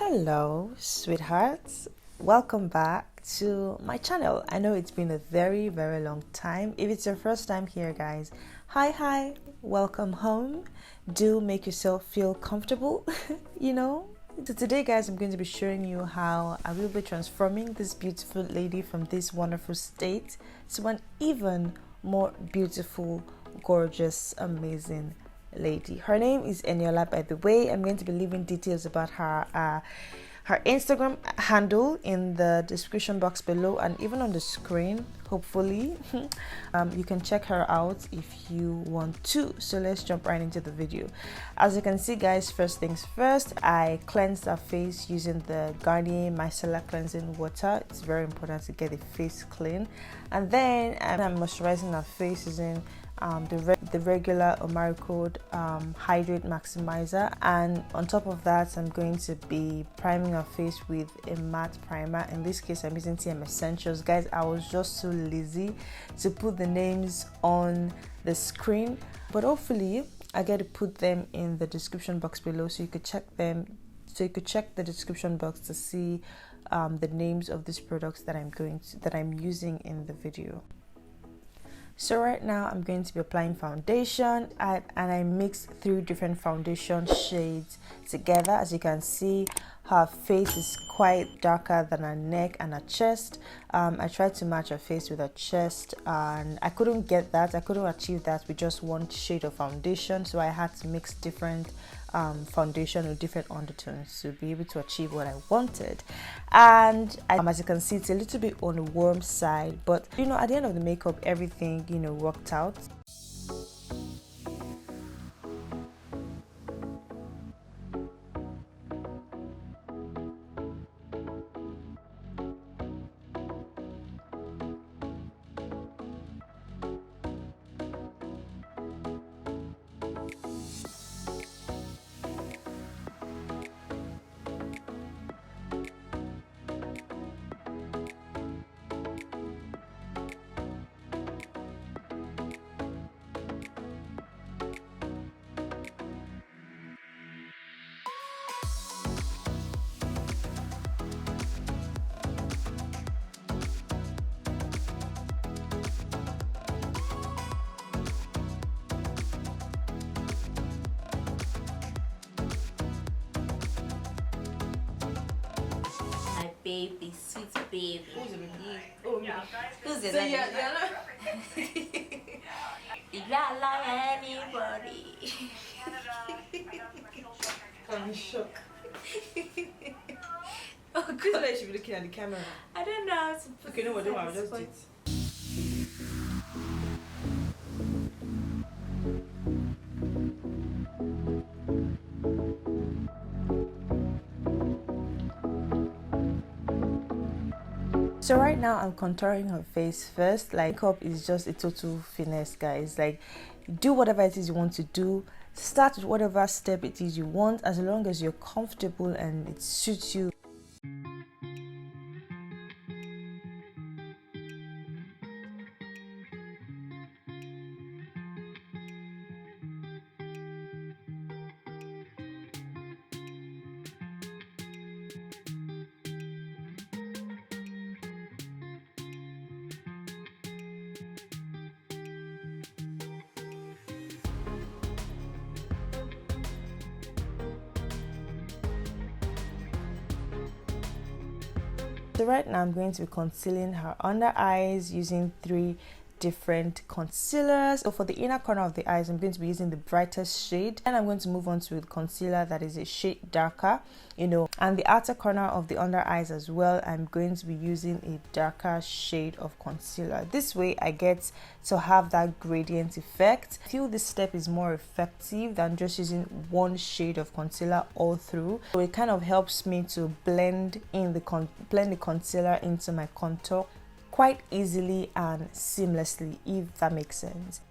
Hello, sweethearts. Welcome back to my channel. I know it's been a very long time. If it's your first time here, guys, hi, welcome home. Do make yourself feel comfortable, So today, guys, I'm going to be showing you how I will be transforming this beautiful lady from this wonderful state to an even more beautiful, gorgeous, amazing lady. Her name is Eniola, by the way. I'm going to be leaving details about her Instagram handle in the description box below and even on the screen, hopefully. You can check her out if you want to. So let's jump right into the video. As you can see, guys, first things first, I cleansed her face using the Garnier Micellar Cleansing Water. It's very important to get the face clean. And then I'm moisturizing her face using the regular Omaricode Hydrate Maximizer, and on top of that I'm going to be priming her face with a matte primer. In this case I'm using TM Essentials. Guys, I was just so lazy to put the names on the screen, but hopefully I get to put them in the description box below so you could check them, so you could check the description box to see the names of these products that I'm using in the video. So right now I'm going to be applying foundation, and I mixed 3 different foundation shades together. As you can see, her face is quite darker than her neck and her chest. I tried to match her face with her chest and I couldn't get that. I couldn't achieve that with just one shade of foundation, so I had to mix different foundation with different undertones to be able to achieve what I wanted. And as you can see, it's a little bit on the warm side, but at the end of the makeup, everything worked out. Baby, sweet baby. Who's the baby? Oh, yeah. Who's the baby? If I love anybody. I'm shocked. Oh, This is why you should be looking at the camera. I don't know how to put Okay, no, don't worry, I'll just do it. So right now I'm contouring her face first. Makeup is just a total finesse, guys. Do whatever it is you want to do. Start with whatever step it is you want, as long as you're comfortable and it suits you. So right now I'm going to be concealing her under eyes using 3 different concealers. So for the inner corner of the eyes, I'm going to be using the brightest shade, and I'm going to move on to the concealer that is a shade darker, and the outer corner of the under eyes as well, I'm going to be using a darker shade of concealer. This way I get to have that gradient effect. I feel this step is more effective than just using one shade of concealer all through. So it kind of helps me to blend the concealer into my contour quite easily and seamlessly, if that makes sense.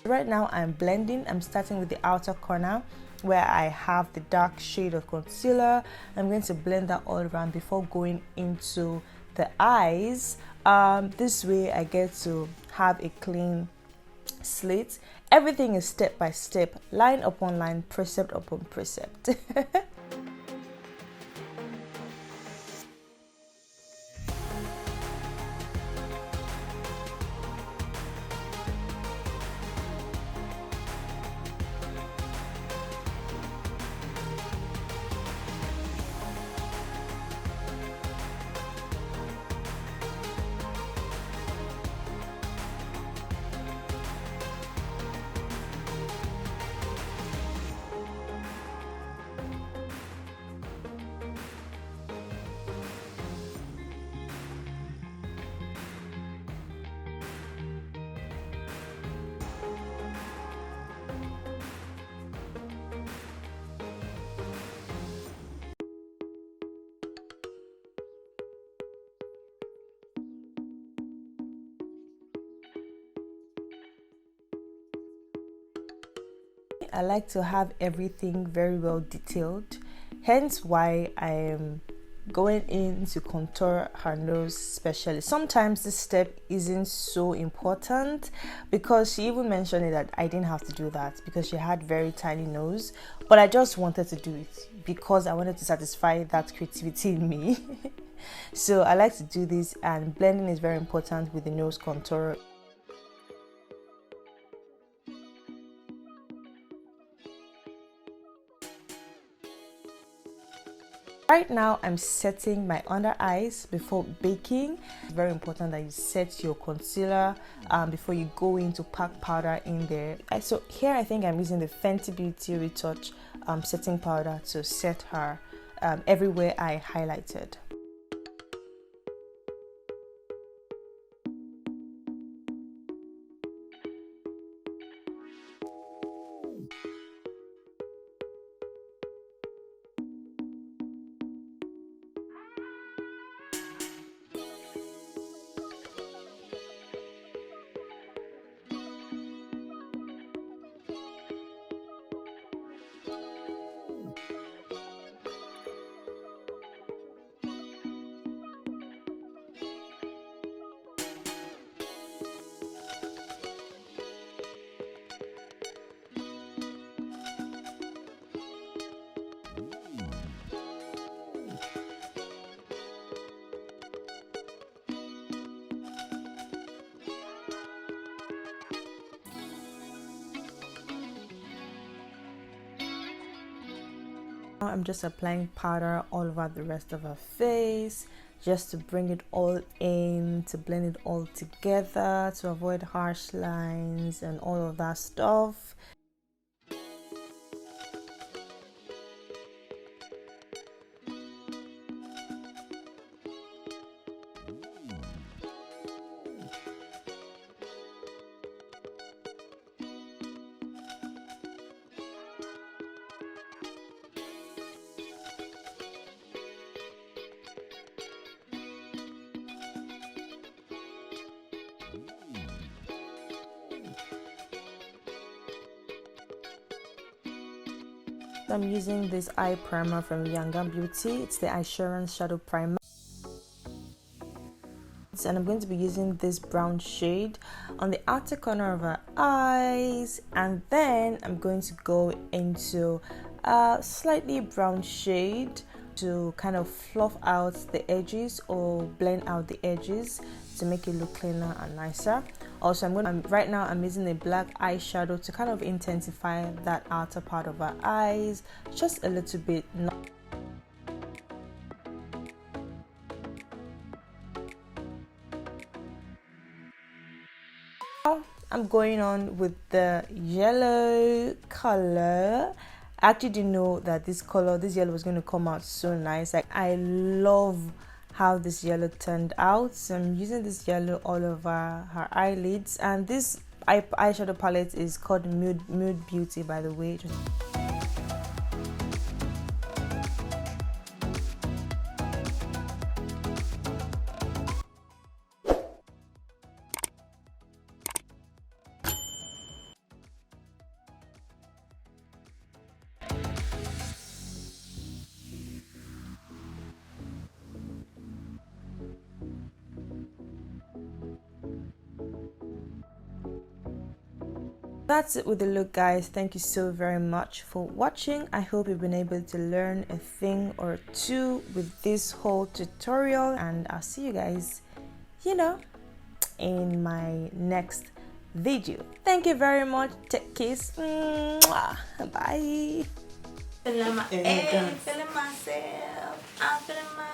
Right now I'm blending. I'm starting with the outer corner where I have the dark shade of concealer. I'm going to blend that all around before going into the eyes. This way I get to have a clean slate. Everything is step by step, line upon line, precept upon precept. I like to have everything very well detailed, hence why I am going in to contour her nose especially. Sometimes this step isn't so important because she even mentioned it that I didn't have to do that because she had very tiny nose, but I just wanted to do it because I wanted to satisfy that creativity in me. So I like to do this, and blending is very important with the nose contour. Right now I'm setting my under eyes before baking. It's very important that you set your concealer before you go in to pack powder in there. So here I think I'm using the Fenty Beauty Retouch setting powder to set her everywhere I highlighted. Now I'm just applying powder all over the rest of her face, just to bring it all in, to blend it all together, to avoid harsh lines and all of that stuff. I'm using this eye primer from Yanga Beauty. It's the Eyeshadow Shadow Primer. And I'm going to be using this brown shade on the outer corner of her eyes, and then I'm going to go into a slightly brown shade to kind of fluff out the edges or blend out the edges to make it look cleaner and nicer. Also, right now I'm using a black eyeshadow to kind of intensify that outer part of her eyes just a little bit. I'm going on with the yellow color. I actually didn't know that this yellow was going to come out so nice. Like, I love how this yellow turned out. So I'm using this yellow all over her eyelids, and this eyeshadow palette is called Mood Beauty, by the way. That's it with the look, guys. Thank you so very much for watching. I hope you've been able to learn a thing or two with this whole tutorial, and I'll see you guys, in my next video. Thank you very much. Take kiss. Mwah. Bye. Feeling myself. I'm feeling myself.